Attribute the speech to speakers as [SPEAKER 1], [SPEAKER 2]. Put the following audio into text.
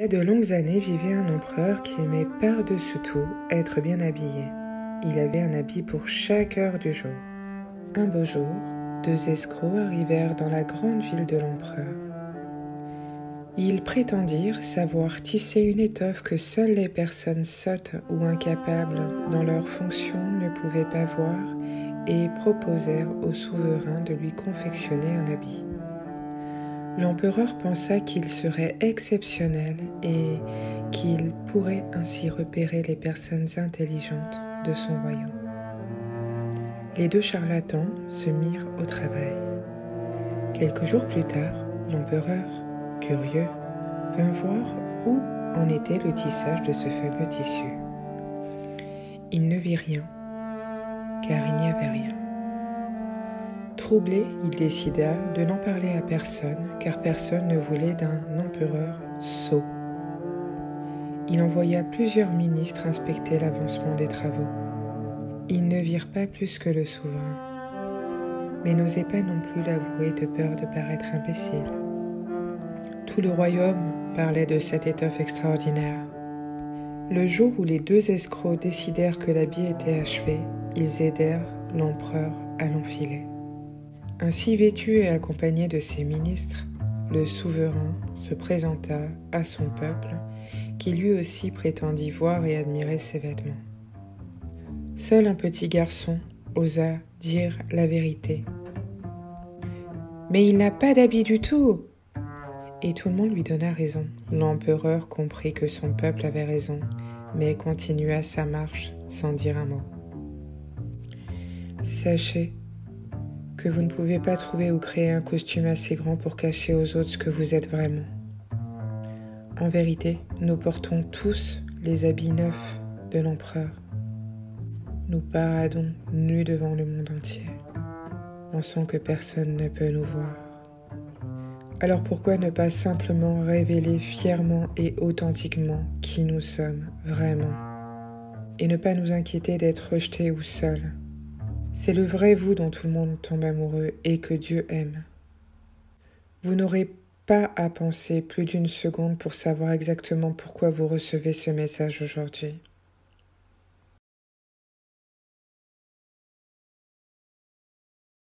[SPEAKER 1] Il y a de longues années vivait un empereur qui aimait par-dessus tout être bien habillé. Il avait un habit pour chaque heure du jour. Un beau jour, deux escrocs arrivèrent dans la grande ville de l'empereur. Ils prétendirent savoir tisser une étoffe que seules les personnes sottes ou incapables dans leurs fonctions ne pouvaient pas voir et proposèrent au souverain de lui confectionner un habit. L'empereur pensa qu'il serait exceptionnel et qu'il pourrait ainsi repérer les personnes intelligentes de son royaume. Les deux charlatans se mirent au travail. Quelques jours plus tard, l'empereur, curieux, vint voir où en était le tissage de ce fameux tissu. Il ne vit rien, car il n'y avait rien. Troublé, il décida de n'en parler à personne, car personne ne voulait d'un empereur sot. Il envoya plusieurs ministres inspecter l'avancement des travaux. Ils ne virent pas plus que le souverain, mais n'osaient pas non plus l'avouer de peur de paraître imbécile. Tout le royaume parlait de cette étoffe extraordinaire. Le jour où les deux escrocs décidèrent que l'habit était achevé, ils aidèrent l'empereur à l'enfiler. Ainsi vêtu et accompagné de ses ministres, le souverain se présenta à son peuple, qui lui aussi prétendit voir et admirer ses vêtements. Seul un petit garçon osa dire la vérité. « Mais il n'a pas d'habit du tout !» Et tout le monde lui donna raison. L'empereur comprit que son peuple avait raison, mais continua sa marche sans dire un mot. Sachez que vous ne pouvez pas trouver ou créer un costume assez grand pour cacher aux autres ce que vous êtes vraiment. En vérité, nous portons tous les habits neufs de l'empereur. Nous paradons nus devant le monde entier, pensant que personne ne peut nous voir. Alors pourquoi ne pas simplement révéler fièrement et authentiquement qui nous sommes vraiment, et ne pas nous inquiéter d'être rejetés ou seuls? C'est le vrai vous dont tout le monde tombe amoureux et que Dieu aime. Vous n'aurez pas à penser plus d'une seconde pour savoir exactement pourquoi vous recevez ce message aujourd'hui.